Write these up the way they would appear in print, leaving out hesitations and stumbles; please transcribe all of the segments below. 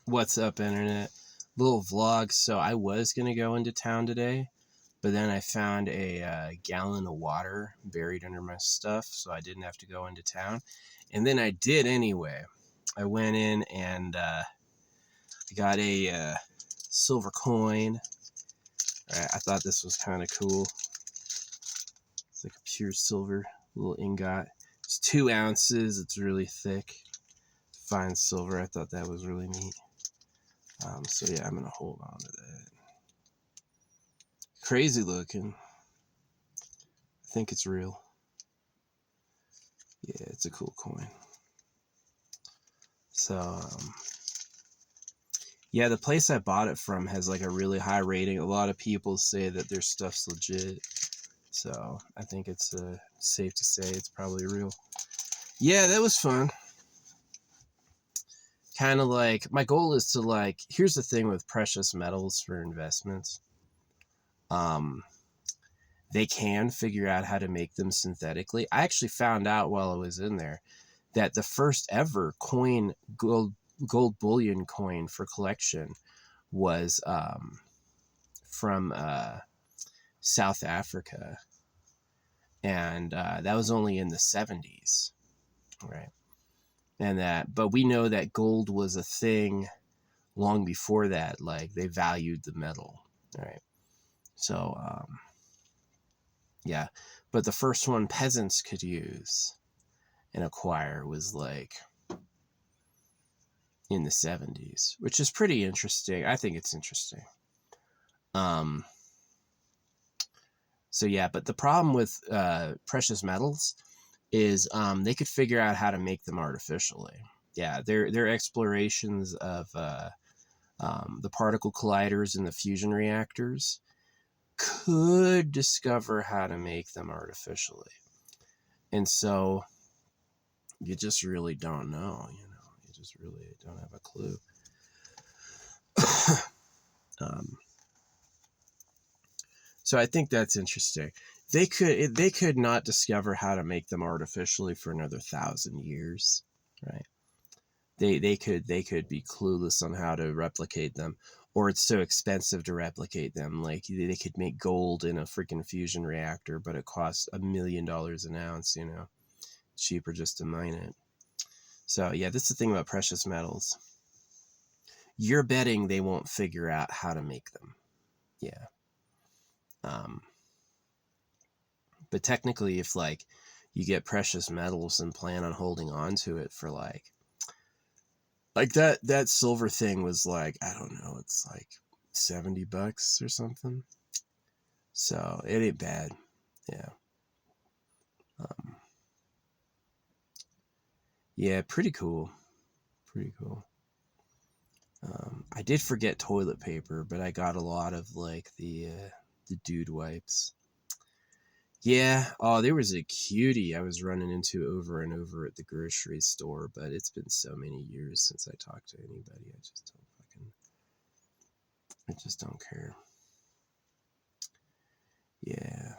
What's up, internet? Little vlog. So I was gonna go into town today, but then I found a gallon of water buried under my stuff, so I didn't have to go into town. And then I did anyway. I went in and got a silver coin. Right, I thought this was kind of cool. It's like a pure silver little ingot. It's 2 ounces. It's really thick, fine silver. I thought that was really neat. So yeah, I'm gonna hold on to that. Crazy looking. I think it's real. Yeah, it's a cool coin. So yeah, the place I bought it from has like a really high rating. A lot of people say that their stuff's legit. So I think it's safe to say it's probably real. Yeah, that was fun. Kind of like, my goal is to like, here's the thing with precious metals for investments. They can figure out how to make them synthetically. I actually found out while I was in there that the first ever coin, gold bullion coin for collection was from South Africa. And that was only in the 70s, right? And that, but we know that gold was a thing long before that. Like, they valued the metal, right? So yeah, but the first one peasants could use and acquire was like in the 70s, which is pretty interesting. I think it's interesting. So yeah, but the problem with precious metals is they could figure out how to make them artificially. Yeah, their explorations of the particle colliders and the fusion reactors could discover how to make them artificially. And so you just really don't know, you just really don't have a clue. So I think that's interesting. They could not discover how to make them artificially for another 1,000 years, right? They could be clueless on how to replicate them, or it's so expensive to replicate them. Like, they could make gold in a freaking fusion reactor, but it costs $1 million an ounce. Cheaper just to mine it. So yeah, this is the thing about precious metals. You're betting they won't figure out how to make them. Yeah. But technically, if like you get precious metals and plan on holding on to it for like that silver thing was like, I don't know, it's like $70 or something. So it ain't bad. Yeah. Yeah, pretty cool. Pretty cool. I did forget toilet paper, but I got a lot of like the dude wipes. Yeah. Oh, there was a cutie I was running into over and over at the grocery store, but it's been so many years since I talked to anybody. I just don't care. Yeah.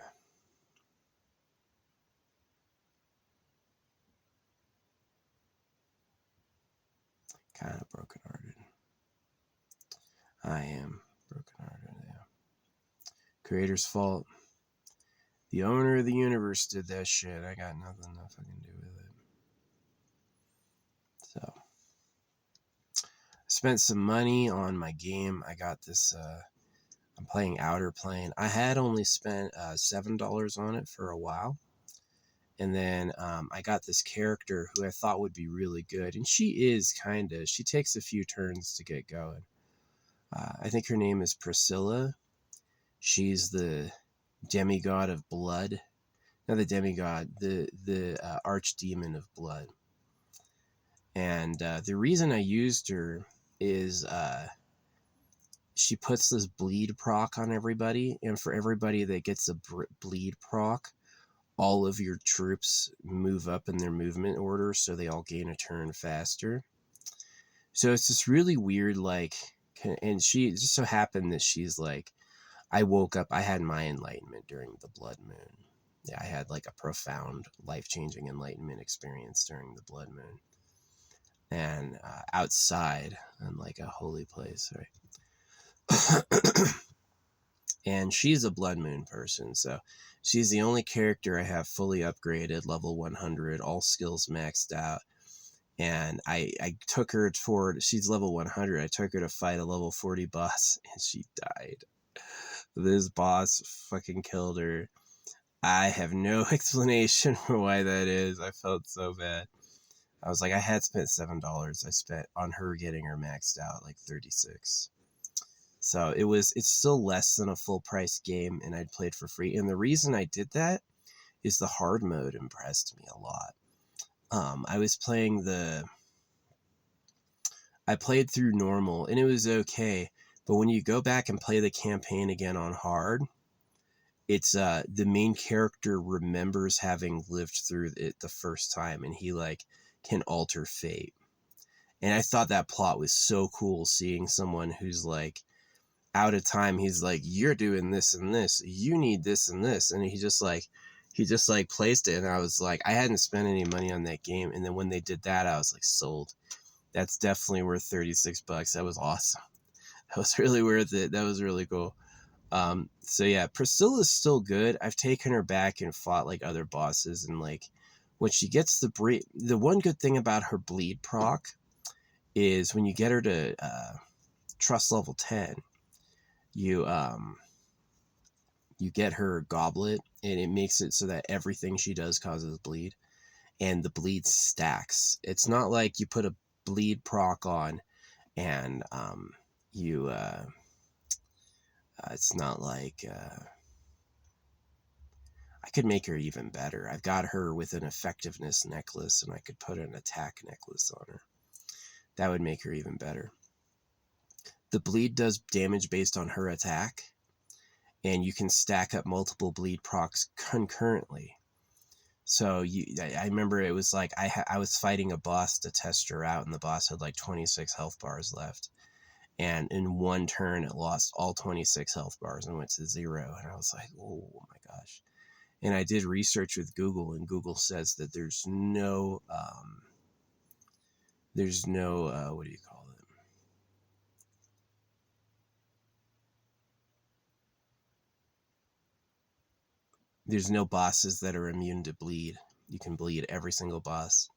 Kind of brokenhearted. I am brokenhearted, yeah. Creator's fault. The owner of the universe did that shit. I got nothing to fucking do with it. So, I spent some money on my game. I got this, I'm playing Outer Plane. I had only spent $7 on it for a while. And then I got this character who I thought would be really good. And she is kind of, she takes a few turns to get going. I think her name is Priscilla. She's the demigod of blood. Not the demigod, the archdemon of blood. And the reason I used her is she puts this bleed proc on everybody. And for everybody that gets a bleed proc, all of your troops move up in their movement order, so they all gain a turn faster. So it's this really weird, like, and she just so happened that she's like, I woke up, I had my enlightenment during the blood moon. Yeah, I had like a profound, life-changing enlightenment experience during the blood moon. and outside in like a holy place, right? And she's a Blood Moon person, so she's the only character I have fully upgraded, level 100, all skills maxed out. And I took her toward, she's level 100. I took her to fight a level 40 boss, and she died. This boss fucking killed her. I have no explanation for why that is. I felt so bad. I was like, I had spent $7. I spent on her getting her maxed out like 36. So it's still less than a full price game, and I'd played for free. And the reason I did that is the hard mode impressed me a lot. I was playing I played through normal and it was okay, but when you go back and play the campaign again on hard, it's the main character remembers having lived through it the first time, and he like can alter fate. And I thought that plot was so cool, seeing someone who's like out of time. He's like, you're doing this and this, you need this and this, and he just like placed it. And I was like, I hadn't spent any money on that game, and then when they did that, I was like, sold. That's definitely worth $36. That was awesome. That was really worth it. That was really cool. So yeah, Priscilla's still good. I've taken her back and fought like other bosses, and like when she gets the one good thing about her bleed proc is when you get her to trust level 10, you you get her goblet, and it makes it so that everything she does causes bleed, and the bleed stacks. It's not like you put a bleed proc on and you it's not like I could make her even better. I've got her with an effectiveness necklace, and I could put an attack necklace on her. That would make her even better. The bleed does damage based on her attack, and you can stack up multiple bleed procs concurrently. So I remember it was like I was fighting a boss to test her out, and the boss had like 26 health bars left. And in one turn, it lost all 26 health bars and went to 0. And I was like, oh my gosh. And I did research with Google, and Google says that there's no what do you call it? There's no bosses that are immune to bleed. You can bleed every single boss.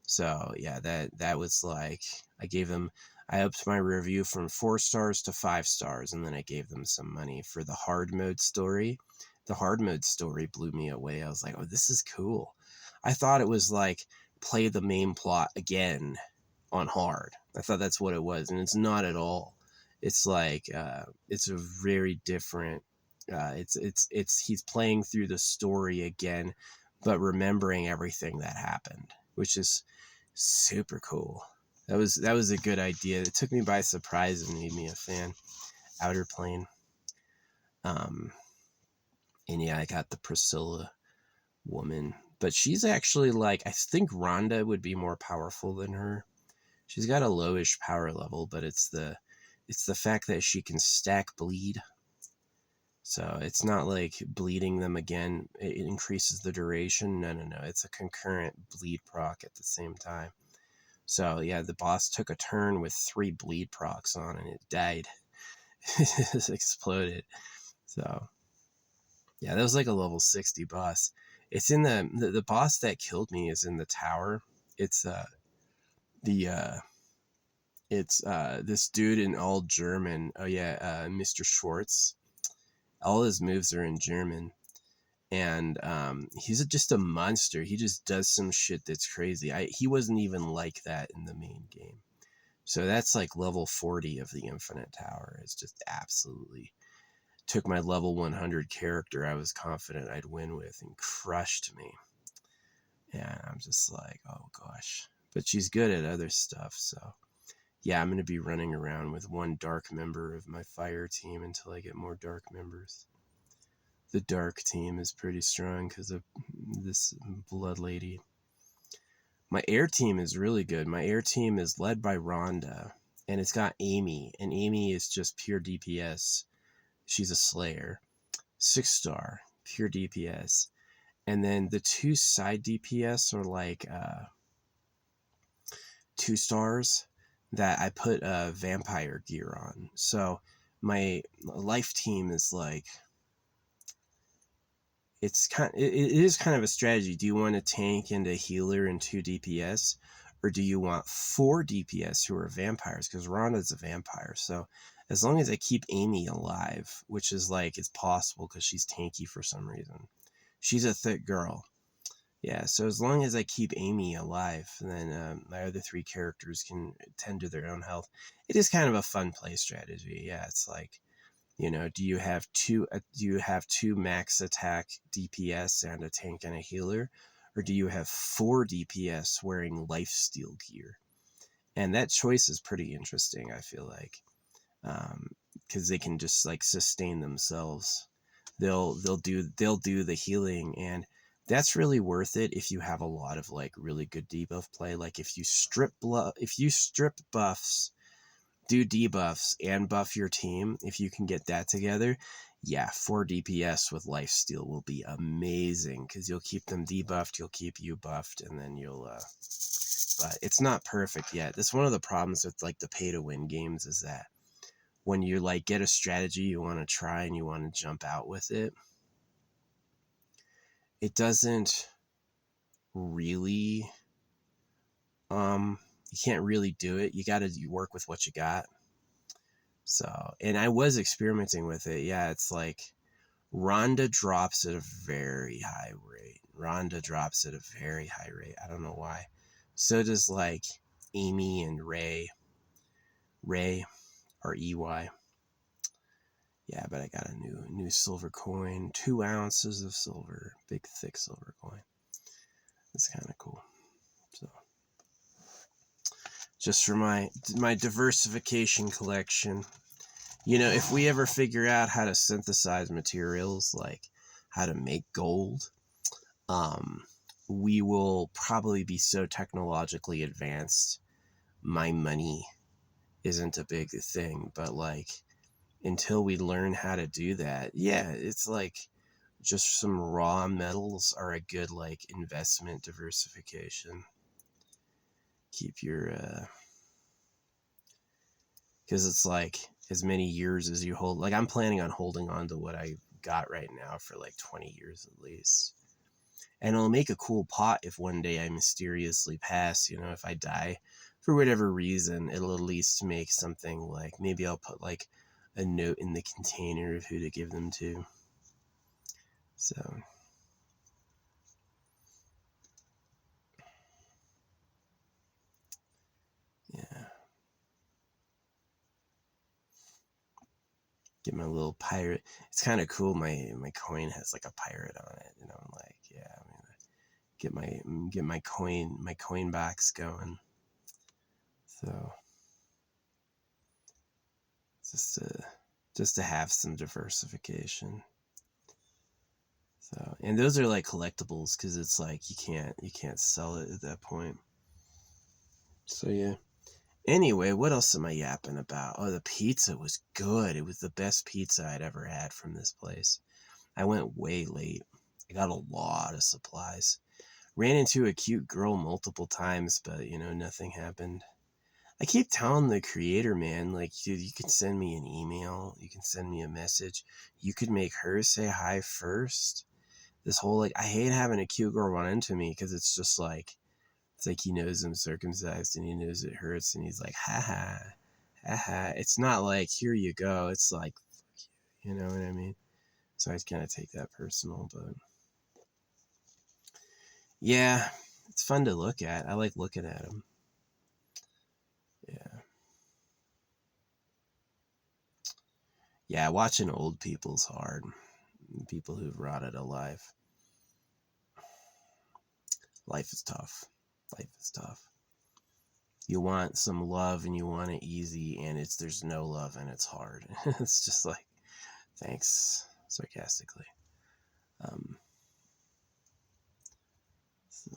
So yeah, that was like, I upped my review from 4 stars to 5 stars, and then I gave them some money for the hard mode story. The hard mode story blew me away. I was like, oh, this is cool. I thought it was like play the main plot again on hard. I thought that's what it was, and it's not at all. It's like it's a very different. It's he's playing through the story again, but remembering everything that happened, which is super cool. That was a good idea. It took me by surprise and made me a fan. Outer Plane. Um, and yeah, I got the Priscilla woman, but she's actually like, I think Rhonda would be more powerful than her. She's got a lowish power level, but it's the fact that she can stack bleed. So it's not like bleeding them again, it increases the duration. No. It's a concurrent bleed proc at the same time. So yeah, the boss took a turn with 3 bleed procs on, and it died. It just exploded. So yeah, that was like a level 60 boss. It's in the boss that killed me is in the tower. It's the it's this dude in all German. Oh yeah, Mr. Schwartz. All his moves are in German, and he's just a monster. He just does some shit that's crazy. He wasn't even like that in the main game. So that's like level 40 of the Infinite Tower. It's just absolutely took my level 100 character I was confident I'd win with and crushed me. And I'm just like, oh gosh. But she's good at other stuff, so yeah, I'm going to be running around with one dark member of my fire team until I get more dark members. The dark team is pretty strong because of this blood lady. My air team is really good. My air team is led by Rhonda, and it's got Amy, and Amy is just pure DPS. She's a Slayer. 6 star, pure DPS. And then the 2 side DPS are like 2 stars that I put vampire gear on. So my life team is like, it is kind of a strategy. Do you want a tank and a healer and 2 DPS, or do you want 4 DPS who are vampires? Because Rhonda's a vampire. So as long as I keep Amy alive, which is like, it's possible because she's tanky for some reason. She's a thick girl. Yeah, so as long as I keep Amy alive, then my other 3 characters can tend to their own health. It is kind of a fun play strategy. Yeah, it's like, do you have two max attack DPS and a tank and a healer, or do you have 4 DPS wearing lifesteal gear? And that choice is pretty interesting, I feel like, because they can just like sustain themselves. They'll do the healing, and that's really worth it if you have a lot of like really good debuff play. Like if you strip buffs, do debuffs, and buff your team, if you can get that together, yeah, 4 DPS with lifesteal will be amazing because you'll keep them debuffed, you'll keep you buffed, and then you'll but it's not perfect yet. That's one of the problems with like the pay to win games, is that when you like get a strategy you want to try and you want to jump out with it, it doesn't really you can't really do it. You got to work with what you got. So, and I was experimenting with it. Yeah, it's like Rhonda drops at a very high rate. I don't know why. So does like Amy and Ray. Ray or EY. Yeah, but I got a new silver coin, 2 ounces of silver, big thick silver coin. It's kind of cool. So, just for my diversification collection. If we ever figure out how to synthesize materials, like how to make gold, we will probably be so technologically advanced, my money isn't a big thing. But like, until we learn how to do that, yeah, it's like just some raw metals are a good like investment diversification. Keep your because it's like, as many years as you hold, like I'm planning on holding on to what I got right now for like 20 years at least. And it'll make a cool pot if one day I mysteriously pass, if I die for whatever reason, it'll at least make something. Like maybe I'll put like a note in the container of who to give them to. So yeah. Get my little pirate. It's kind of cool. My coin has like a pirate on it, and I'm like, yeah, I'm gonna get my coin box going. So just to have some diversification. So, and those are like collectibles because it's like you can't sell it at that point. So yeah. Anyway, what else am I yapping about? Oh, the pizza was good. It was the best pizza I'd ever had from this place. I went way late. I got a lot of supplies. Ran into a cute girl multiple times, but nothing happened. I keep telling the creator, man, like, dude, you can send me an email, you can send me a message, you could make her say hi first. This whole like, I hate having a cute girl run into me because it's just like, it's like he knows I'm circumcised and he knows it hurts and he's like, haha, haha. It's not like, here you go. It's like, you know what I mean? So I kind of take that personal, but yeah, it's fun to look at. I like looking at them. Yeah. Yeah, watching old people's hard. People who've rotted alive. Life is tough. Life is tough. You want some love and you want it easy, and there's no love and it's hard. It's just like, thanks, sarcastically. So,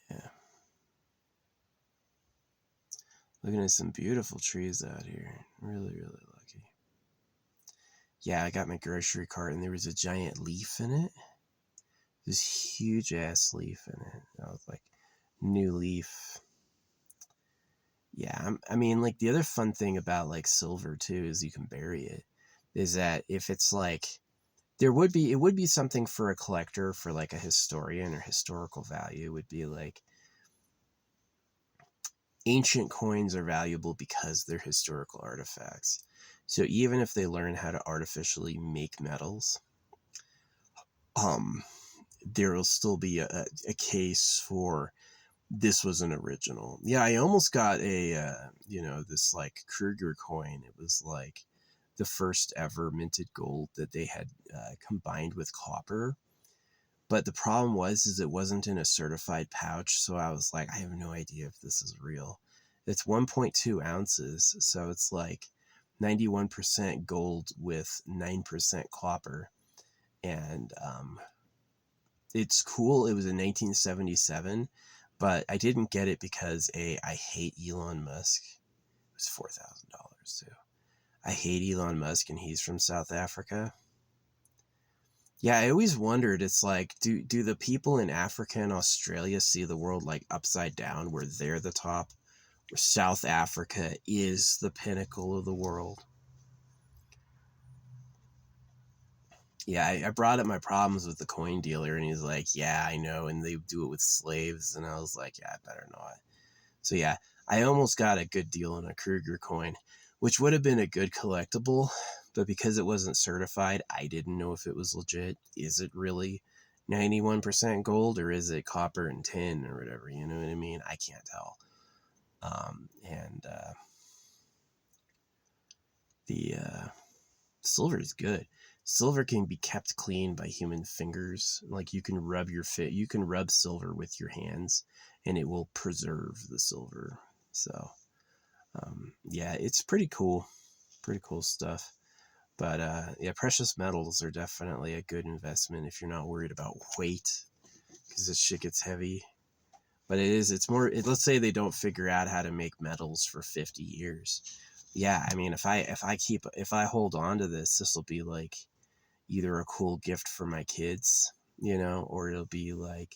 yeah. Looking at some beautiful trees out here. Really, really lucky. Yeah, I got my grocery cart and there was a giant leaf in it. this huge ass leaf in it. I was like, new leaf. Yeah, I mean, like the other fun thing about like silver too is you can bury it. Is that if it's like it would be something for a collector, for like a historian or historical value. It would be like ancient coins are valuable because they're historical artifacts. So even if they learn how to artificially make metals, um, there will still be a case for this was an original. Yeah, I almost got a this like Kruger coin. It was like the first ever minted gold that they had combined with copper. But the problem is it wasn't in a certified pouch, so I was like, I have no idea if this is real. It's 1.2 ounces, so it's like 91% gold with 9% copper, and it's cool. It was in 1977, but I didn't get it because I hate Elon Musk. It was $4,000 too. I hate Elon Musk, and he's from South Africa. Yeah, I always wondered, it's like, do the people in Africa and Australia see the world like upside down, where they're the top, where South Africa is the pinnacle of the world? Yeah, I brought up my problems with the coin dealer, and he's like, yeah, I know, and they do it with slaves, and I was like, yeah, I better not. So yeah, I almost got a good deal on a Kruger coin, which would have been a good collectible, but because it wasn't certified, I didn't know if it was legit. Is it really 91% gold, or is it copper and tin or whatever? You know what I mean? I can't tell. And the silver is good. Silver can be kept clean by human fingers. Like you can you can rub silver with your hands, and it will preserve the silver. So yeah, it's pretty cool stuff. But yeah, precious metals are definitely a good investment if you're not worried about weight, because this shit gets heavy. But it's more. Let's say they don't figure out how to make metals for 50 years. Yeah, I mean, if I hold on to this will be like either a cool gift for my kids, or it'll be like,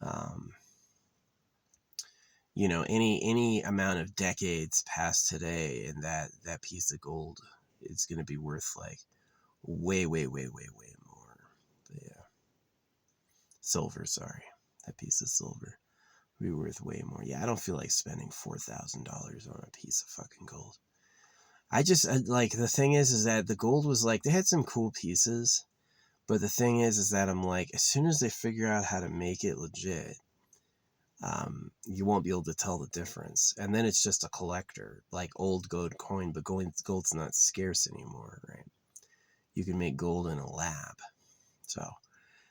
um, any amount of decades past today, and that piece of gold is going to be worth like way, way, way, way, way more. But yeah, silver. Sorry, that piece of silver would be worth way more. Yeah, I don't feel like spending $4,000 on a piece of fucking gold. I just like, the thing is that the gold was like, they had some cool pieces, but the thing is that I'm like, as soon as they figure out how to make it legit, you won't be able to tell the difference. And then it's just a collector, like old gold coin, but gold's not scarce anymore, right? You can make gold in a lab. So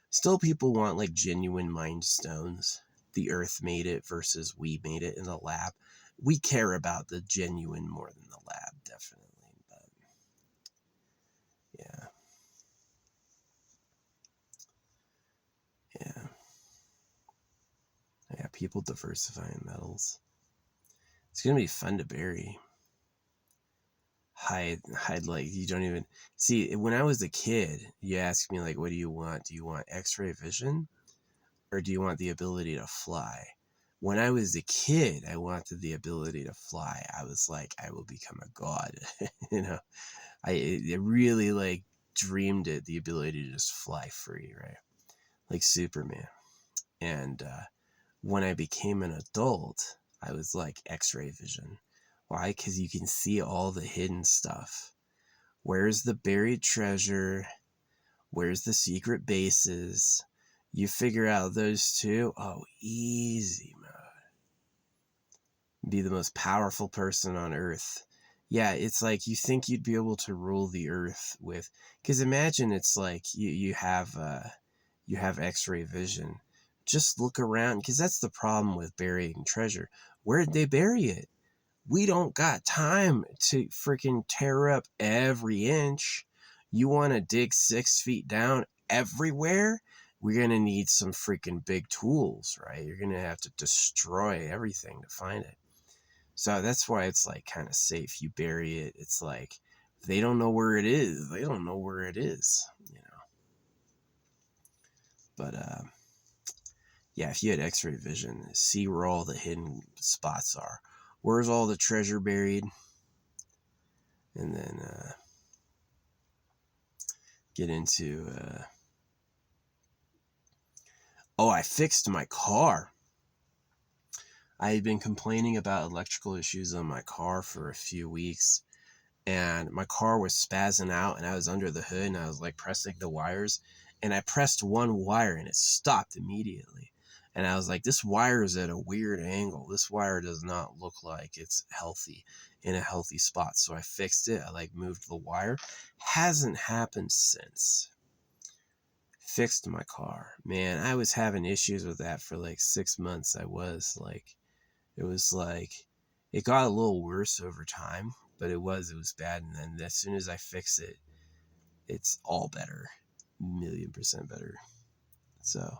still people want like genuine mined stones. The earth made it versus we made it in a lab. We care about the genuine more than the lab, definitely. But yeah. Yeah. Yeah, people diversifying metals. It's gonna be fun to bury. Hide like you don't even see. When I was a kid, you asked me like, what do you want? Do you want X-ray vision, or do you want the ability to fly? When I was a kid, I wanted the ability to fly. I was like, I will become a god. I really like dreamed it, the ability to just fly free, right? Like Superman. And when I became an adult, I was like, X-ray vision. Why? Because you can see all the hidden stuff. Where's the buried treasure? Where's the secret bases? You figure out those two. Oh, easy mode. Be the most powerful person on earth. Yeah, it's like you think you'd be able to rule the earth with, because imagine it's like you have X-ray vision. Just look around, because that's the problem with burying treasure. Where'd they bury it? We don't got time to freaking tear up every inch. You want to dig 6 feet down everywhere? We're going to need some freaking big tools, right? You're going to have to destroy everything to find it. So that's why it's like kind of safe. You bury it. It's like, if they don't know where it is, they don't know where it is, But yeah, if you had X-ray vision, see where all the hidden spots are. Where's all the treasure buried? And then get into... oh, I fixed my car. I had been complaining about electrical issues on my car for a few weeks, and my car was spazzing out, and I was under the hood, and I was like pressing the wires, and I pressed one wire, and it stopped immediately. And I was like, this wire is at a weird angle. This wire does not look like it's healthy, in a healthy spot. So I fixed it. I like moved the wire. Hasn't happened since. Fixed my car. Man, I was having issues with that for like 6 months. It was like, it got a little worse over time, but it was bad. And then as soon as I fix it, it's all better, 1,000,000% better. So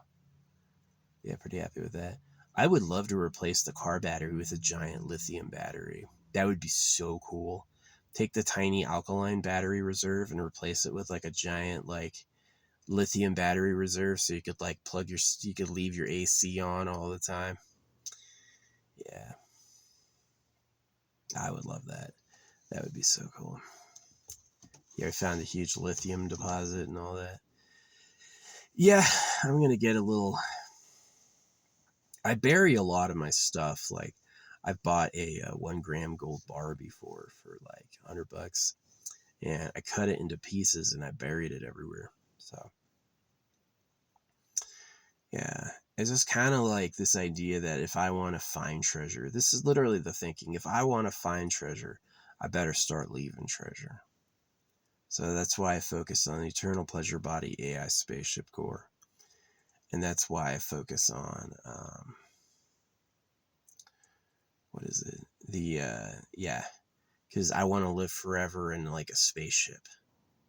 yeah, pretty happy with that. I would love to replace the car battery with a giant lithium battery. That would be so cool. Take the tiny alkaline battery reserve and replace it with like a giant like lithium battery reserve, so you could like you could leave your AC on all the time. Yeah, I would love that. That would be so cool. Yeah, I found a huge lithium deposit and all that. Yeah, I'm gonna get a little... I bury a lot of my stuff. Like, I've bought a 1 gram gold bar before for like $100, and I cut it into pieces and I buried it everywhere. So yeah, it's just kind of like this idea that if I want to find treasure, this is literally the thinking. If I want to find treasure, I better start leaving treasure. So that's why I focus on the Eternal Pleasure Body AI Spaceship Core. And that's why I focus on, what is it? Yeah, because I want to live forever in like a spaceship.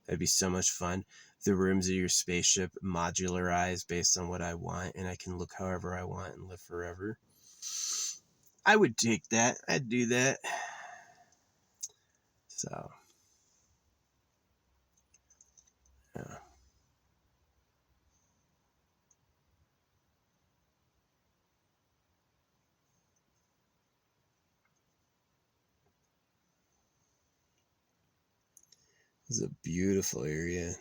That'd be so much fun. The rooms of your spaceship modularize based on what I want, and I can look however I want and live forever. I would take that. I'd do that. So, yeah. It's a beautiful area.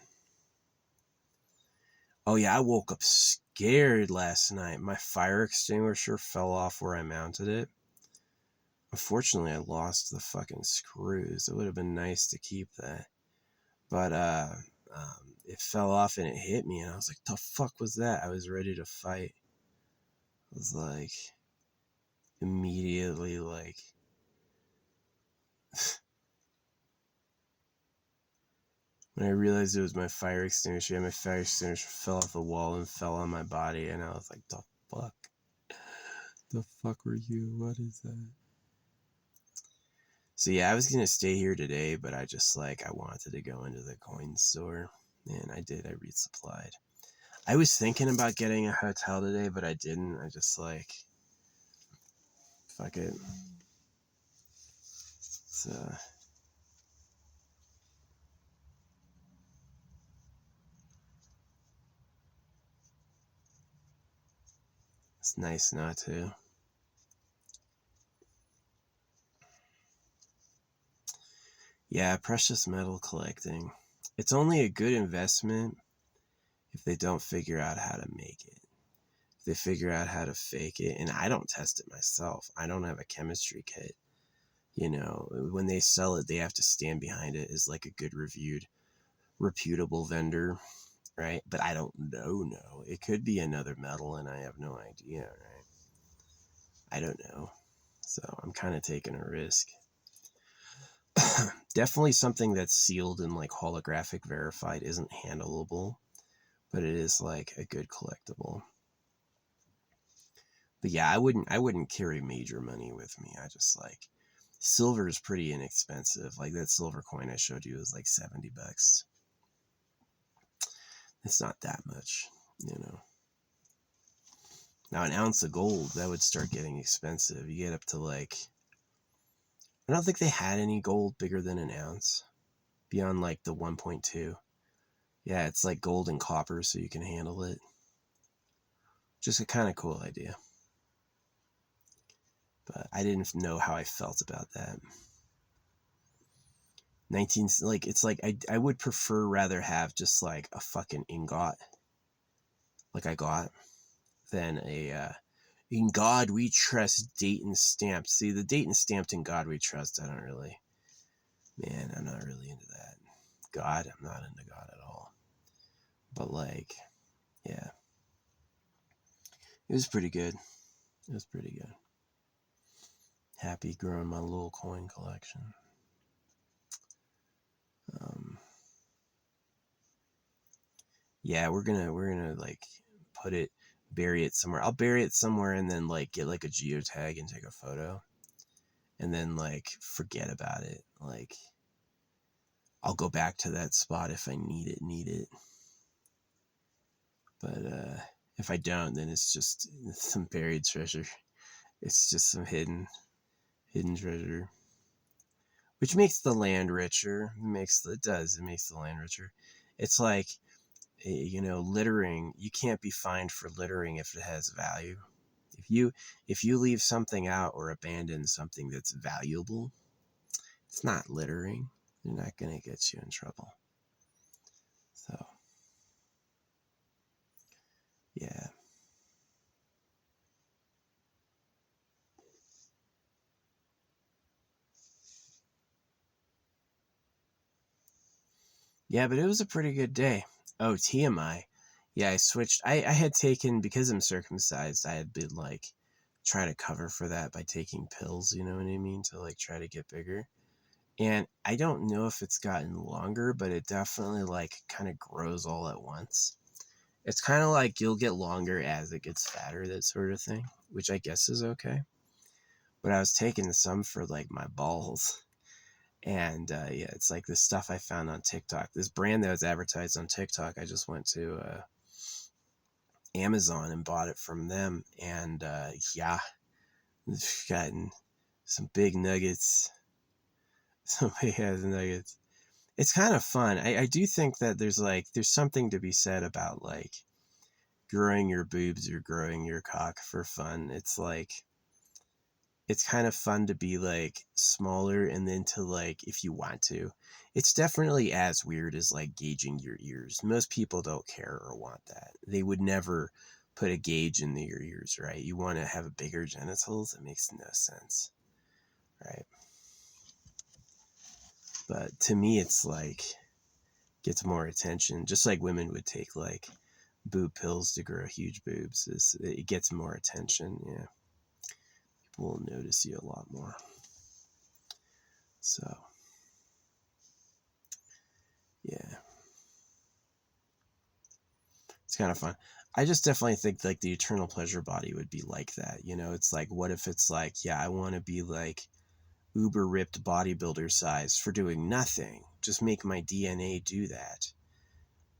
Oh yeah, I woke up scared last night. My fire extinguisher fell off where I mounted it. Unfortunately, I lost the fucking screws. It would have been nice to keep that. But it fell off and it hit me, and I was like, the fuck was that? I was ready to fight. I was like, immediately like... when I realized it was my fire extinguisher, my fire extinguisher fell off the wall and fell on my body, and I was like, the fuck? The fuck were you? What is that? So yeah, I was gonna stay here today, but I just like, I wanted to go into the coin store, and I did. I resupplied. I was thinking about getting a hotel today, but I didn't. I just like, fuck it. So it's nice not to. Yeah, precious metal collecting. It's only a good investment if they don't figure out how to make it. If they figure out how to fake it, and I don't test it myself. I don't have a chemistry kit. You know, when they sell it, they have to stand behind it as like a good reviewed, reputable vendor, right? But I don't know. No, it could be another metal, and I have no idea, right? I don't know. So I'm kind of taking a risk. Definitely something that's sealed and like holographic verified isn't handleable, but it is like a good collectible. But yeah, I wouldn't carry major money with me. I just like, silver is pretty inexpensive. Like that silver coin I showed you is like $70. It's not that much, you know. Now an ounce of gold, that would start getting expensive. You get up to like, I don't think they had any gold bigger than an ounce beyond like the 1.2. Yeah, it's like gold and copper, so you can handle it. Just a kind of cool idea. But I didn't know how I felt about that. 19, like, it's like I would prefer rather have just like a fucking ingot, like I got, than a in God We Trust Dayton stamped. See, the Dayton stamped In God We Trust, I'm not really into that. God, I'm not into God at all. But like, yeah, it was pretty good. It was pretty good. Happy growing my little coin collection. Yeah, we're gonna like bury it somewhere. I'll bury it somewhere and then like get like a geotag and take a photo, and then like forget about it. Like, I'll go back to that spot if I need it. But if I don't, then it's just some buried treasure. It's just some hidden treasure, which makes the land richer. It makes the land richer. It's like, littering. You can't be fined for littering if it has value. If you leave something out or abandon something that's valuable, it's not littering. They're not gonna get you in trouble. So, yeah. Yeah, but it was a pretty good day. Oh, TMI. Yeah, I switched. I had taken, because I'm circumcised, I had been like trying to cover for that by taking pills, you know what I mean? To like try to get bigger. And I don't know if it's gotten longer, but it definitely like kind of grows all at once. It's kind of like you'll get longer as it gets fatter, that sort of thing, which I guess is okay. But I was taking some for like my balls. And yeah, it's like this stuff I found on TikTok. This brand that was advertised on TikTok, I just went to Amazon and bought it from them. And yeah, I've gotten some big nuggets. Some big ass nuggets. It's kind of fun. I do think that there's something to be said about like growing your boobs or growing your cock for fun. It's like, it's kind of fun to be like smaller, and then to like, if you want to, it's definitely as weird as like gauging your ears. Most people don't care or want that. They would never put a gauge in your ears, right? You want to have a bigger genitals. It makes no sense, right? But to me, it's like, gets more attention, just like women would take like boob pills to grow huge boobs. It gets more attention. Yeah, people will notice you a lot more. So yeah, it's kind of fun. I just definitely think like the eternal pleasure body would be like that. It's like, what if it's like, yeah, I want to be like uber ripped bodybuilder size for doing nothing. Just make my DNA do that.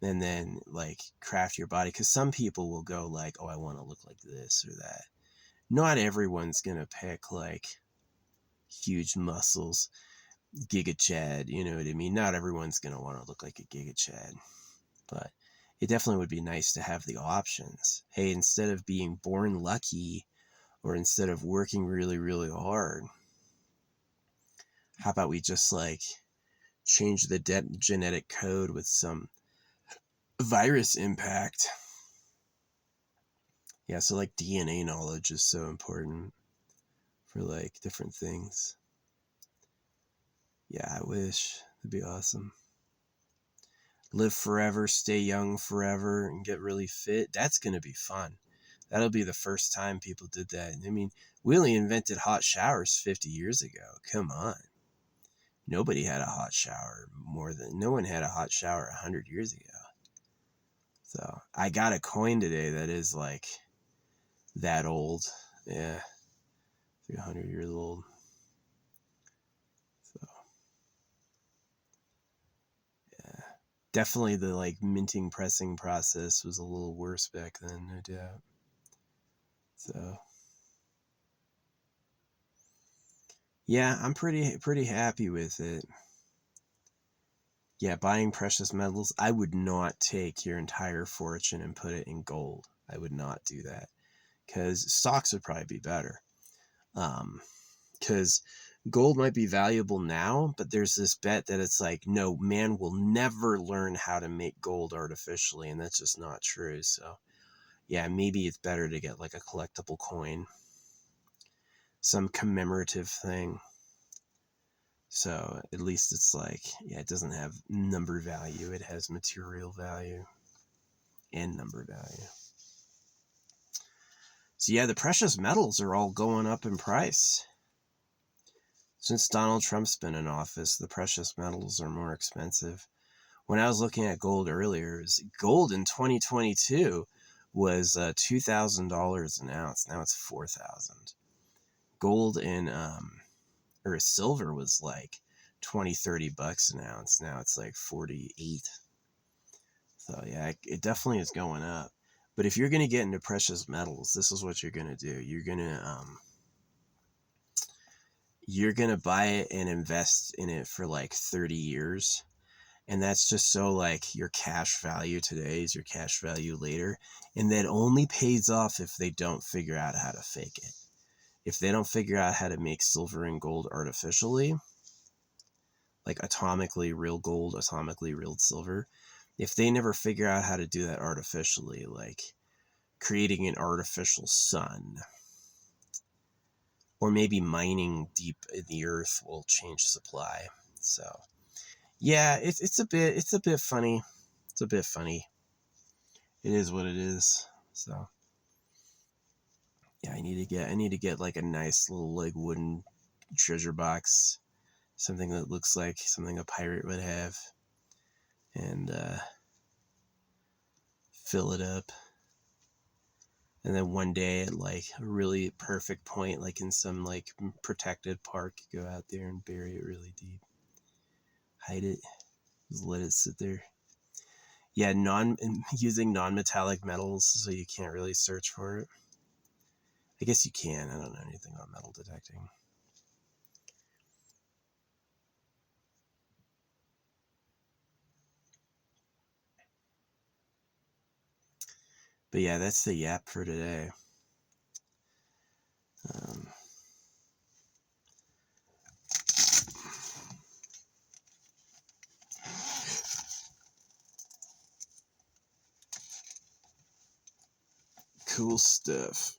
And then like craft your body. Because some people will go like, oh, I want to look like this or that. Not everyone's going to pick like huge muscles, Giga Chad, you know what I mean? Not everyone's going to want to look like a Giga Chad. But it definitely would be nice to have the options. Hey, instead of being born lucky, or instead of working really, really hard, how about we just like change the genetic code with some virus impact? Yeah, so like DNA knowledge is so important for like different things. Yeah, I wish. It'd be awesome. Live forever, stay young forever, and get really fit. That's going to be fun. That'll be the first time people did that. I mean, we only invented hot showers 50 years ago. Come on. Nobody had a hot shower no one had a hot shower 100 years ago. So I got a coin today that is like that old. Yeah. 300 years old. So yeah. Definitely the like minting pressing process was a little worse back then, no doubt. So yeah, I'm pretty happy with it. Yeah, buying precious metals, I would not take your entire fortune and put it in gold. I would not do that, because stocks would probably be better. Because gold might be valuable now, but there's this bet that it's like, no, man will never learn how to make gold artificially, and that's just not true. So yeah, maybe it's better to get like a collectible coin, some commemorative thing. So at least it's like, yeah, it doesn't have number value. It has material value and number value. So yeah, the precious metals are all going up in price. Since Donald Trump's been in office, the precious metals are more expensive. When I was looking at gold earlier, gold in 2022 was $2,000 an ounce. Now it's $4,000. Gold in or silver was like 20-30 bucks an ounce. Now it's like 48. So yeah, it definitely is going up. But if you're going to get into precious metals, this is what you're going to do. You're going to buy it and invest in it for like 30 years. And that's just so like your cash value today is your cash value later. And that only pays off if they don't figure out how to fake it. If they don't figure out how to make silver and gold artificially, like atomically real gold, atomically real silver, if they never figure out how to do that artificially, like creating an artificial sun, or maybe mining deep in the earth will change supply. So yeah, it's a bit funny. It's a bit funny. It is what it is. So yeah, I need to get like a nice little like wooden treasure box, something that looks like something a pirate would have, and fill it up. And then one day at like a really perfect point, like in some like protected park, you go out there and bury it really deep. Hide it. Just let it sit there. Yeah, using non-metallic metals, so you can't really search for it. I guess you can. I don't know anything about metal detecting. But yeah, that's the yap for today. Cool stuff.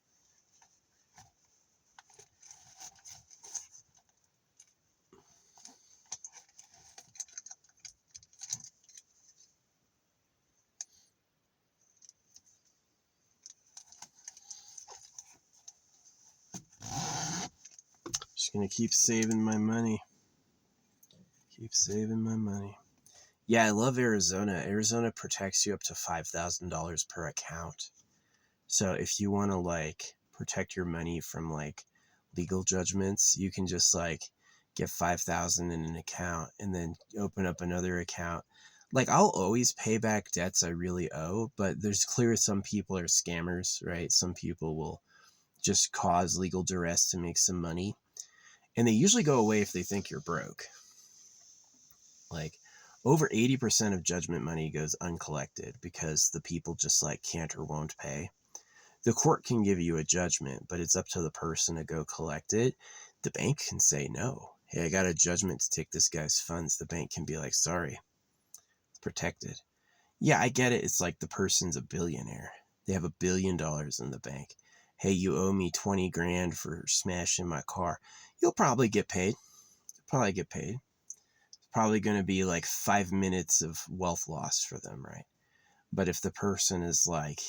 Just gonna keep saving my money. Keep saving my money. Yeah, I love Arizona. Arizona protects you up to $5,000 per account. So if you want to like protect your money from like legal judgments, you can just like get 5,000 in an account and then open up another account. Like I'll always pay back debts I really owe, but there's clear some people are scammers, right? Some people will just cause legal duress to make some money. And they usually go away if they think you're broke. Like over 80% of judgment money goes uncollected because the people just like can't or won't pay. The court can give you a judgment, but it's up to the person to go collect it. The bank can say no. Hey, I got a judgment to take this guy's funds. The bank can be like, sorry, it's protected. Yeah, I get it. It's like the person's a billionaire. They have $1 billion in the bank. Hey, you owe me 20 grand for smashing my car. You'll probably get paid. It's probably going to be like 5 minutes of wealth loss for them, right? But if the person is like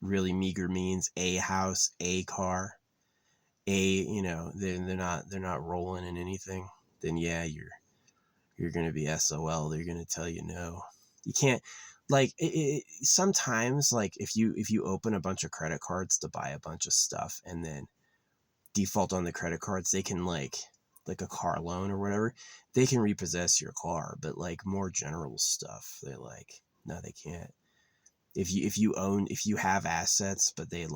really meager means, a house, a car, they're not rolling in anything, then yeah, you're going to be SOL. They're going to tell you no. You can't, like sometimes like if you open a bunch of credit cards to buy a bunch of stuff and then default on the credit cards, they can like a car loan or whatever, they can repossess your car. But like more general stuff, they like, no, they can't. If you have assets but they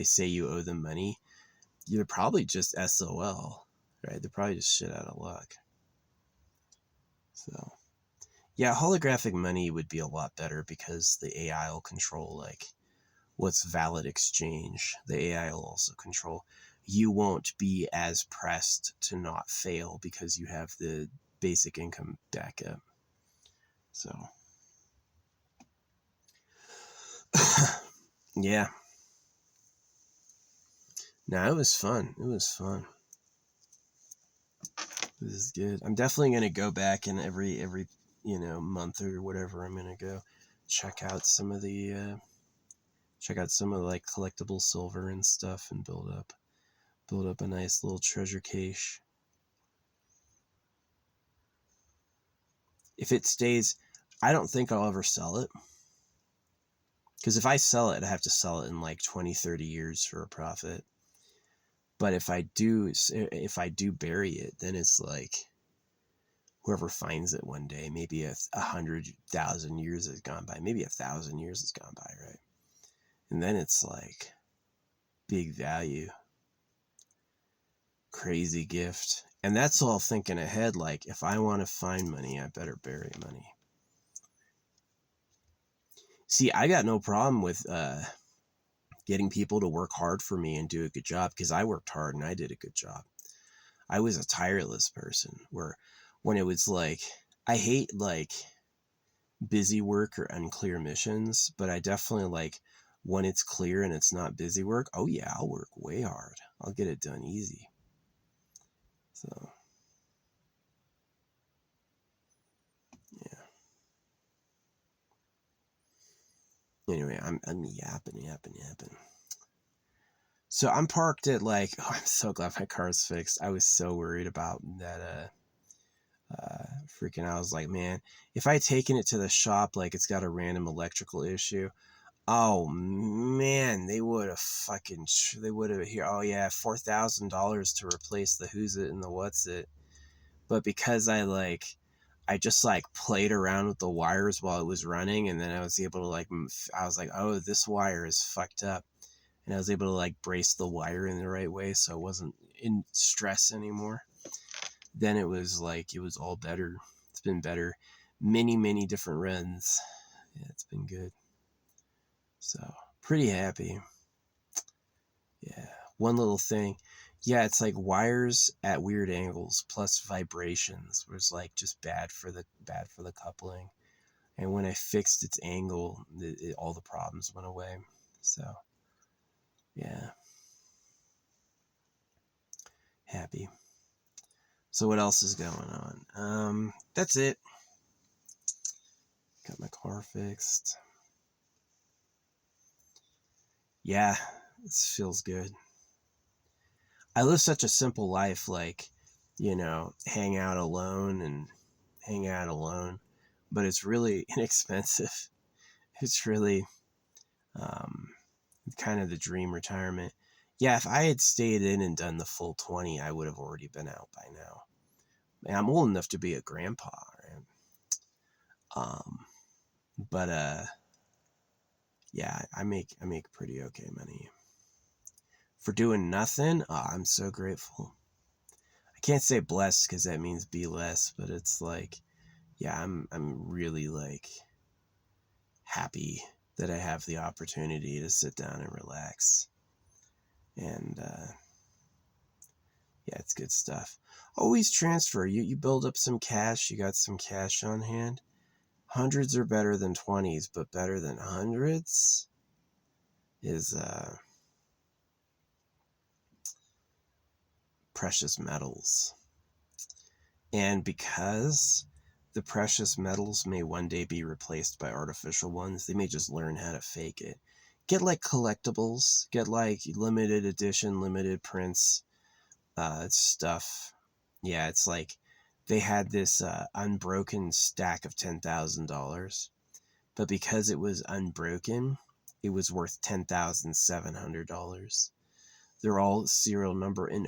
say you owe them money, you're probably just SOL, right? They're probably just shit out of luck. So yeah, holographic money would be a lot better because the AI will control like what's valid exchange. The AI will also control. You won't be as pressed to not fail because you have the basic income backup. So, yeah. No, it was fun. It was fun. This is good. I'm definitely gonna go back in every month or whatever. I'm gonna go check out some of the like collectible silver and stuff and build up a nice little treasure cache. If it stays, I don't think I'll ever sell it. Because if I sell it, I have to sell it in like 20, 30 years for a profit. But if I do bury it, then it's like whoever finds it one day, maybe 100,000 years has gone by, maybe 1,000 years has gone by, right? And then it's like big value, crazy gift. And that's all thinking ahead. Like, if I want to find money, I better bury money. See, I got no problem with getting people to work hard for me and do a good job, because I worked hard and I did a good job. I was a tireless person, where when it was like, I hate like busy work or unclear missions, but I definitely like when it's clear and it's not busy work. Oh yeah, I'll work way hard. I'll get it done easy. So yeah. Anyway, I'm yapping. So I'm parked at like, oh, I'm so glad my car's fixed. I was so worried about that freaking, I was like, man, if I had taken it to the shop like it's got a random electrical issue, oh man, they would have here, oh yeah, $4,000 to replace the who's it and the what's it. But because I just like played around with the wires while it was running, and then I was able to I was like, oh, this wire is fucked up. And I was able to like brace the wire in the right way so it wasn't in stress anymore. Then it was all better. It's been better. Many different runs. Yeah, it's been good. So pretty happy. Yeah. One little thing. Yeah, it's like wires at weird angles plus vibrations was like just bad for the coupling. And when I fixed its angle, all the problems went away. So yeah. Happy. So what else is going on? That's it. Got my car fixed. Yeah, it feels good. I live such a simple life, like, hang out alone, but it's really inexpensive. It's really kind of the dream retirement. Yeah, if I had stayed in and done the full 20, I would have already been out by now. And I'm old enough to be a grandpa, right? But yeah, I make pretty okay money for doing nothing. Oh, I'm so grateful. I can't say blessed because that means be less, but it's like, yeah, I'm really like happy that I have the opportunity to sit down and relax. And yeah, it's good stuff. Always transfer. You build up some cash. You got some cash on hand. Hundreds are better than 20s, but better than hundreds is precious metals. And because the precious metals may one day be replaced by artificial ones, they may just learn how to fake it. Get like collectibles, get like limited edition, limited prints stuff. Yeah, it's like they had this unbroken stack of $10,000, but because it was unbroken, it was worth $10,700. They're all serial number in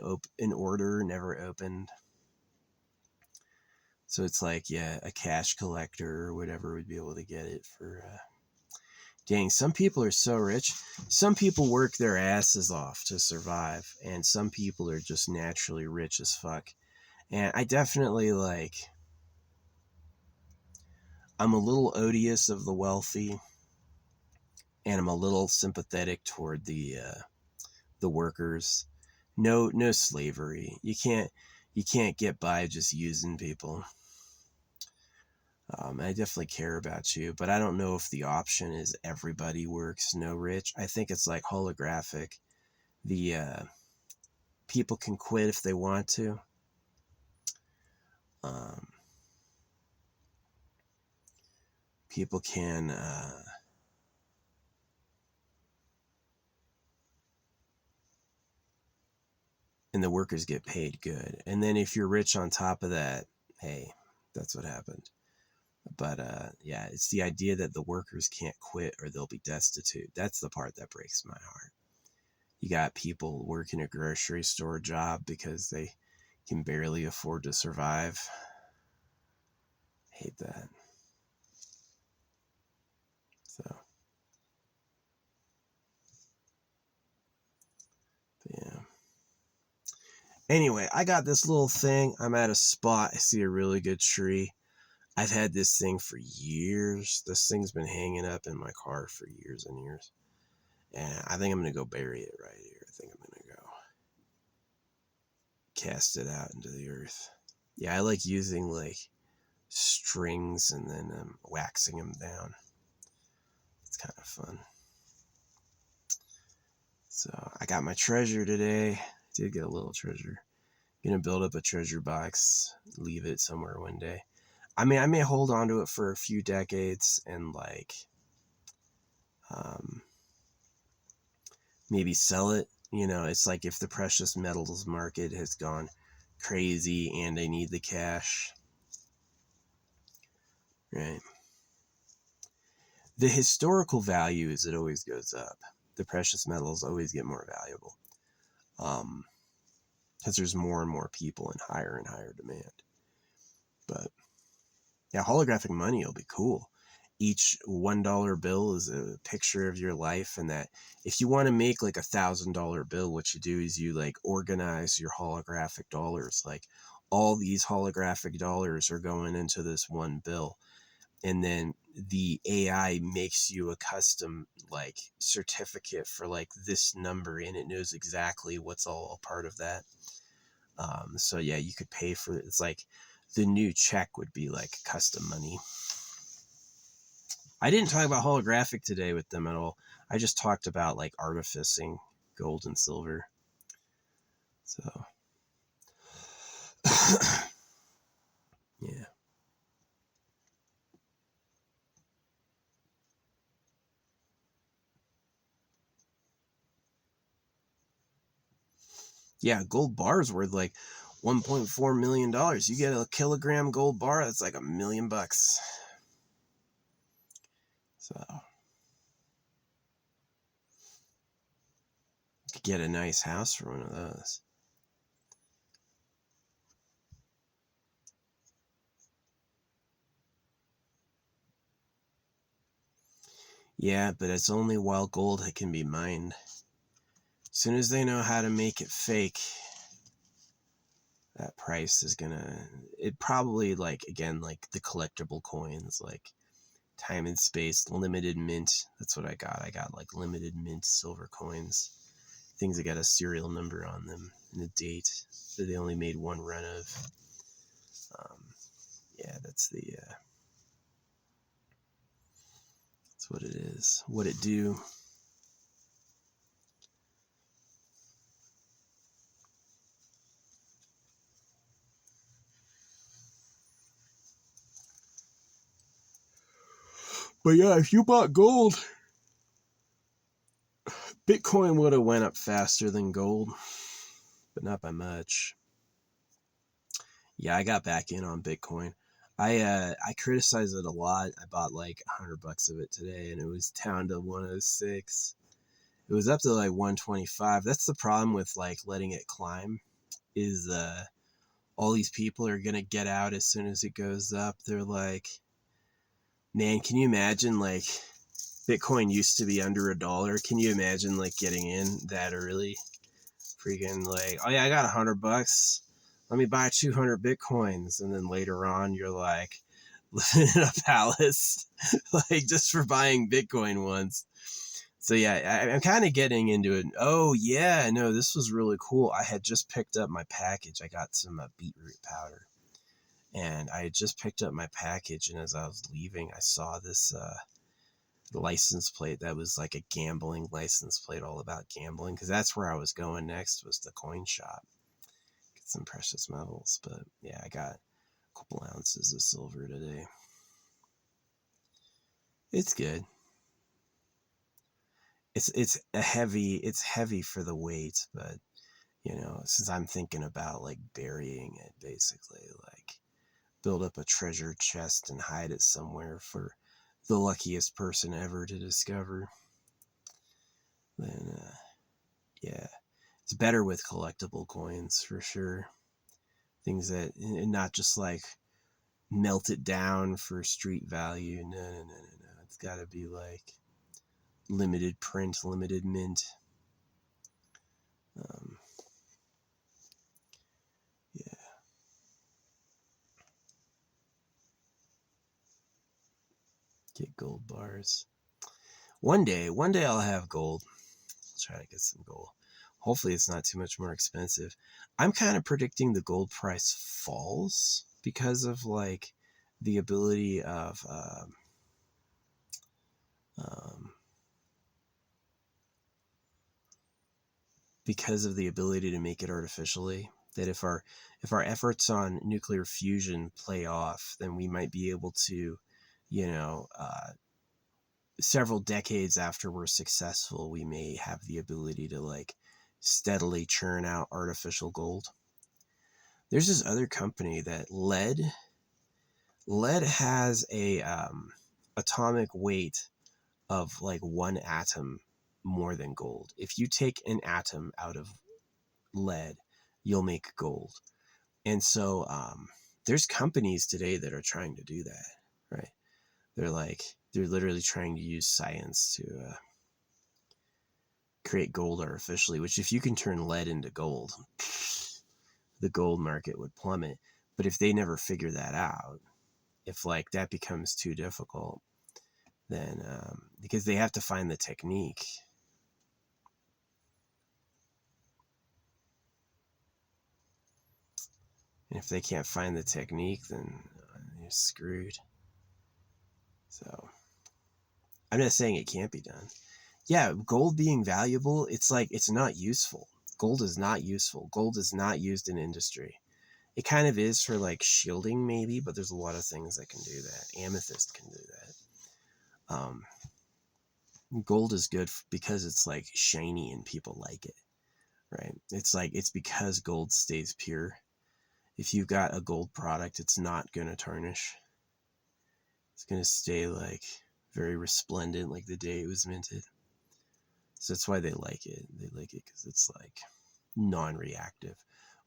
order, never opened. So it's like, yeah, a cash collector or whatever would be able to get it for. Dang, some people are so rich. Some people work their asses off to survive, and some people are just naturally rich as fuck. And I definitely I'm a little odious of the wealthy, and I'm a little sympathetic toward the workers. No slavery. You can't get by just using people. I definitely care about you, but I don't know if the option is everybody works, no rich. I think it's like holographic. The people can quit if they want to. Um, people can and the workers get paid good. And then if you're rich on top of that, hey, that's what happened. But yeah, it's the idea that the workers can't quit or they'll be destitute. That's the part that breaks my heart. You got people working a grocery store job because they can barely afford to survive. I hate that. So, yeah. Anyway, I got this little thing. I'm at a spot. I see a really good tree. I've had this thing for years. This thing's been hanging up in my car for years and years. And I think I'm going to go bury it right here. I think I'm going to go cast it out into the earth. Yeah, I like using like strings and then waxing them down. It's kind of fun. So I got my treasure today. I did get a little treasure. Gonna build up a treasure box, leave it somewhere one day. I mean, I may hold on to it for a few decades and like maybe sell it. You know, it's like if the precious metals market has gone crazy and I need the cash. Right. The historical value is it always goes up. The precious metals always get more valuable. Because there's more and more people and higher demand. But yeah, holographic money will be cool. Each $1 bill is a picture of your life, and that if you want to make like $1,000 bill, what you do is you like organize your holographic dollars. Like all these holographic dollars are going into this one bill, and then the AI makes you a custom like certificate for like this number, and it knows exactly what's all a part of that. So yeah, you could pay for it. It's like the new check would be like custom money. I didn't talk about holographic today with them at all. I just talked about like artificing gold and silver. So yeah. Yeah, gold bar is worth like $1.4 million. You get a kilogram gold bar, that's like $1 million. So you could get a nice house for one of those. Yeah, but it's only while gold can be mined. As soon as they know how to make it fake, that price is gonna, it probably like, again, like the collectible coins, like time and space, limited mint. That's what I got. I got like limited mint silver coins. Things that got a serial number on them and a date that they only made one run of. Yeah, that's what it is. What it do. But yeah, if you bought gold, Bitcoin would have went up faster than gold, but not by much. Yeah, I got back in on Bitcoin. I criticized it a lot. I bought like $100 of it today, and it was down to 106. It was up to like 125. That's the problem with like letting it climb, is all these people are gonna get out as soon as it goes up. They're like, man, can you imagine like Bitcoin used to be under $1. Can you imagine like getting in that early? Freaking like, oh yeah, I got $100. Let me buy 200 Bitcoins. And then later on, you're like living in a palace, like just for buying Bitcoin once. So yeah, I'm kind of getting into it. Oh yeah, no, this was really cool. I had just picked up my package. I got some beetroot powder, and I had just picked up my package. And as I was leaving, I saw this license plate that was like a gambling license plate, all about gambling. Because that's where I was going next, was the coin shop, get some precious metals. But yeah, I got a couple ounces of silver today. It's good. It's heavy for the weight, but since I'm thinking about like burying it, basically, like build up a treasure chest and hide it somewhere for the luckiest person ever to discover, then yeah, it's better with collectible coins for sure. Things that, and not just like melt it down for street value. No. It's got to be like limited print, limited mint. Um, yeah. Get gold bars. One day I'll have gold. I'll try to get some gold. Hopefully it's not too much more expensive. I'm kind of predicting the gold price falls because of like the ability of because of the ability to make it artificially. That if our efforts on nuclear fusion play off, then we might be able to, several decades after we're successful, we may have the ability to like steadily churn out artificial gold. There's this other company that lead has a atomic weight of like one atom more than gold. If you take an atom out of lead, you'll make gold. And so there's companies today that are trying to do that, right? They're literally trying to use science to create gold artificially, which if you can turn lead into gold, the gold market would plummet. But if they never figure that out, if like that becomes too difficult, then because they have to find the technique. And if they can't find the technique, then you're screwed. So I'm not saying it can't be done. Yeah, gold being valuable, it's like it's not useful. Gold is not useful. Gold is not used in industry. It kind of is for like shielding maybe, but there's a lot of things that can do that. Amethyst can do that. Gold is good because it's like shiny and people like it, right? It's because gold stays pure. If you've got a gold product, it's not going to tarnish. It's going to stay like very resplendent like the day it was minted. So that's why they like it. They like it because it's like non-reactive.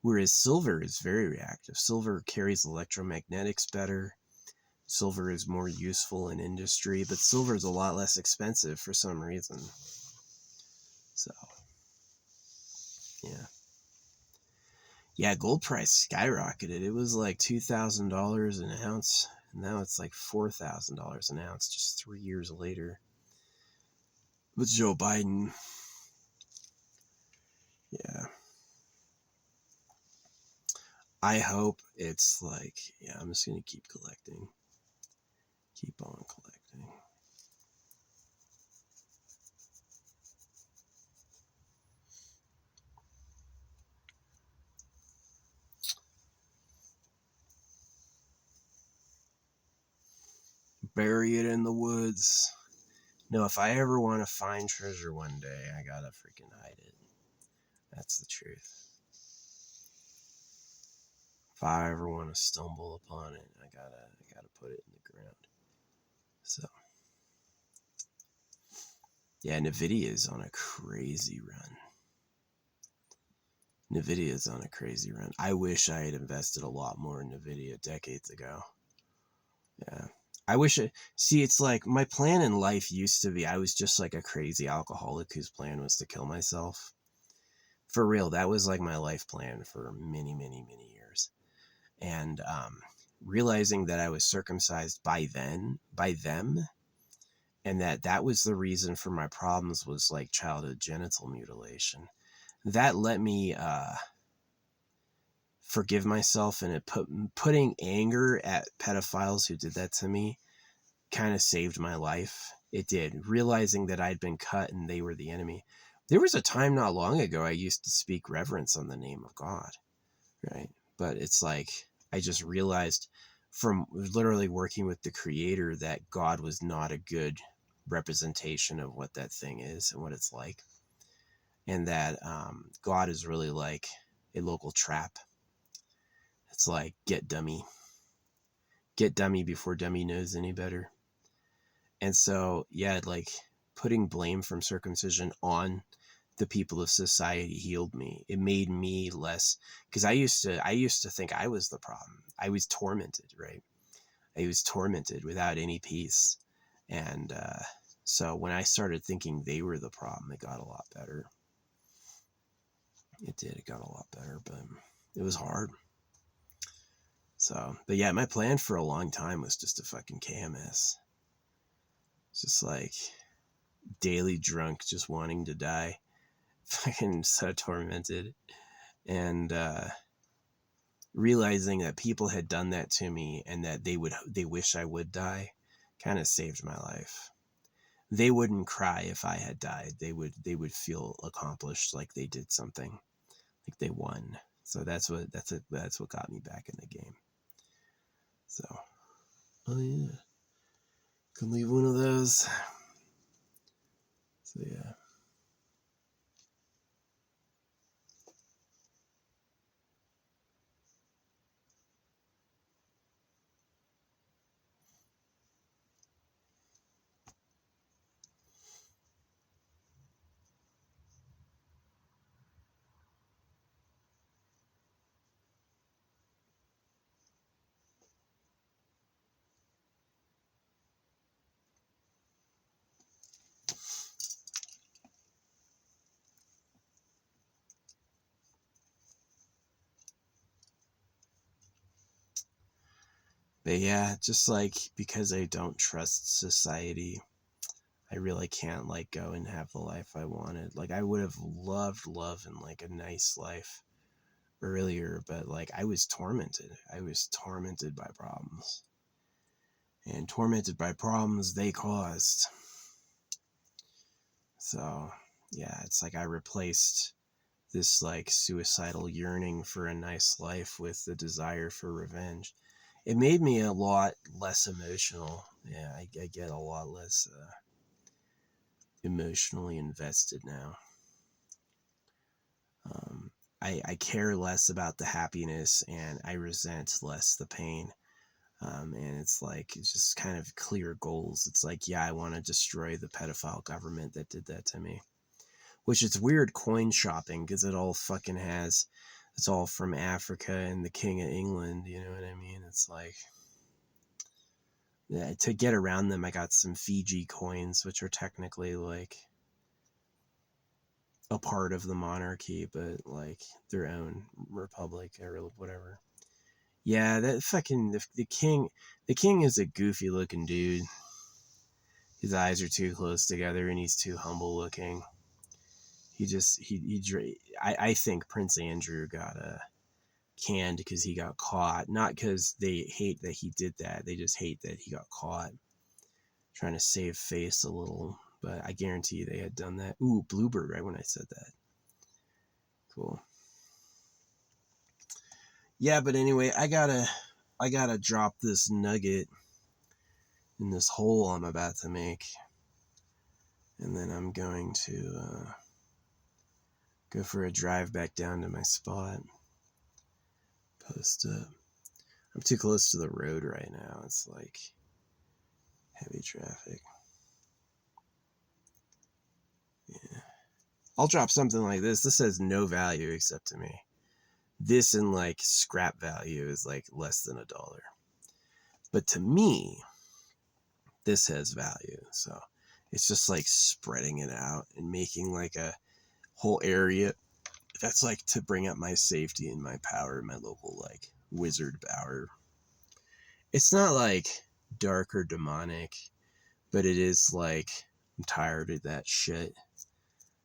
Whereas silver is very reactive. Silver carries electromagnetics better. Silver is more useful in industry, but silver is a lot less expensive for some reason. So, yeah. Yeah, gold price skyrocketed. It was like $2,000 an ounce, and now it's like $4,000 an ounce just 3 years later with Joe Biden. Yeah. I hope it's like, yeah, I'm just going to keep collecting. Keep on collecting. Bury it in the woods. No, if I ever want to find treasure one day, I gotta freaking hide it. That's the truth. If I ever want to stumble upon it, I gotta put it in the ground. So, yeah, Nvidia is on a crazy run. Nvidia is on a crazy run. I wish I had invested a lot more in Nvidia decades ago. Yeah. I wish it, see, it's like my plan in life used to be, I was just like a crazy alcoholic whose plan was to kill myself. For real, that was like my life plan for many, many, many years. And realizing that I was circumcised by them, and that was the reason for my problems, was like childhood genital mutilation. That let me forgive myself, and putting anger at pedophiles who did that to me kind of saved my life. It did. Realizing that I'd been cut and they were the enemy. There was a time not long ago I used to speak reverence on the name of God, right? But it's like I just realized from literally working with the Creator that God was not a good representation of what that thing is and what it's like, and that God is really like a local trap. It's like get dummy before dummy knows any better. And so, yeah, like putting blame from circumcision on the people of society healed me. It made me less, because I used to think I was the problem. I was tormented, right? I was tormented without any peace. And so when I started thinking they were the problem, it got a lot better. It did. It got a lot better, but it was hard. So, but yeah, my plan for a long time was just a fucking KMS. It's just like daily drunk, just wanting to die. Fucking so tormented. And realizing that people had done that to me and that they wish I would die kind of saved my life. They wouldn't cry if I had died. They would feel accomplished, like they did something, like they won. So that's what got me back in the game. So, oh yeah, can leave one of those. So yeah. But yeah, just like because I don't trust society, I really can't like go and have the life I wanted. Like I would have loved love and like a nice life earlier, but like I was tormented. I was tormented by problems. And tormented by problems they caused. So, yeah, it's like I replaced this like suicidal yearning for a nice life with the desire for revenge. It made me a lot less emotional. Yeah, I get a lot less emotionally invested now. I care less about the happiness, and I resent less the pain. And it's like, it's just kind of clear goals. It's like, yeah, I want to destroy the pedophile government that did that to me. Which is weird coin shopping, because it all fucking has, it's all from Africa and the King of England, you know what I mean? It's like, yeah, to get around them, I got some Fiji coins, which are technically like a part of the monarchy, but like their own republic or whatever. Yeah, that fucking the king is a goofy looking dude. His eyes are too close together, and he's too humble looking. I think Prince Andrew got canned because he got caught. Not because they hate that he did that. They just hate that he got caught trying to save face a little. But I guarantee you they had done that. Ooh, Bluebird, right when I said that. Cool. Yeah, but anyway, I gotta drop this nugget in this hole I'm about to make. And then I'm going to go for a drive back down to my spot. Post up. I'm too close to the road right now. It's like heavy traffic. Yeah. I'll drop something like this. This has no value except to me. This in like scrap value is like less than $1. But to me, this has value. So it's just like spreading it out and making like a whole area that's like to bring up my safety and my power, my local like wizard power. It's not like dark or demonic, But it is like, I'm tired of that shit.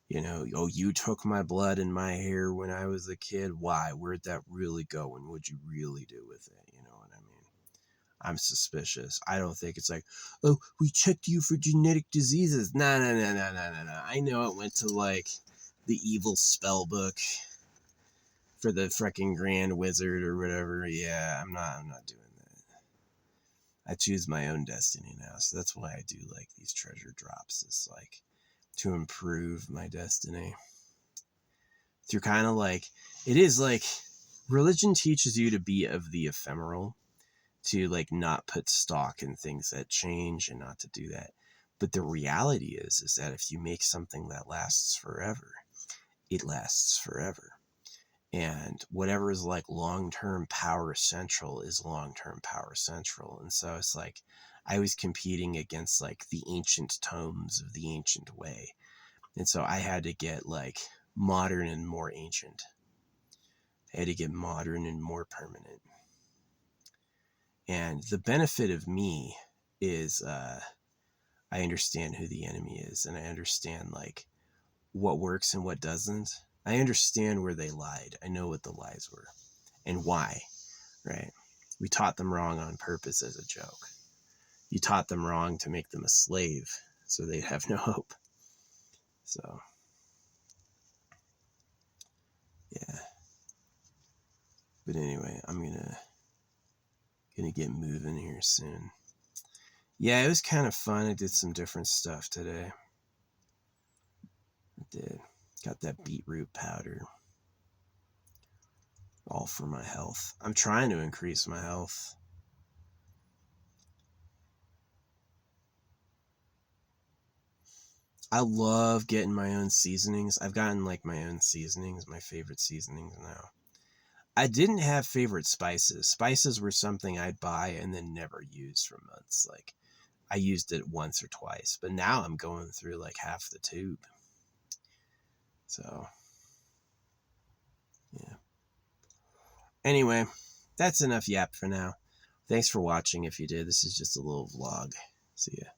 You know, oh, you took my blood and my hair when I was a kid. Why? Where'd that really go? And what'd you really do with it? You know what I mean? I'm suspicious. I don't think it's like, oh, we checked you for genetic diseases. No, no, no, no, no, no, no. I know it went to like the evil spell book for the freaking Grand Wizard or whatever. Yeah, I'm not doing that. I choose my own destiny now, so that's why I do like these treasure drops. It's like to improve my destiny. Through kind of like, it is like religion teaches you to be of the ephemeral, to like not put stock in things that change and not to do that. But the reality is that if you make something that lasts forever, it lasts forever. And whatever is like long-term power central is long-term power central. And so it's like I was competing against like the ancient tomes of the ancient way. And so I had to get like modern and more ancient. I had to get modern and more permanent. And the benefit of me is I understand who the enemy is, and I understand like what works and what doesn't. I understand where they lied. I know what the lies were and why, right? We taught them wrong on purpose as a joke. You taught them wrong to make them a slave so they'd have no hope. So, yeah. But anyway, I'm gonna get moving here soon. Yeah, it was kind of fun. I did some different stuff today. I did. Got that beetroot powder. All for my health. I'm trying to increase my health. I love getting my own seasonings. I've gotten like my own seasonings, my favorite seasonings now. I didn't have favorite spices. Spices were something I'd buy and then never use for months. Like I used it once or twice, but now I'm going through like half the tube. So, yeah. Anyway, that's enough yap for now. Thanks for watching if you did. This is just a little vlog. See ya.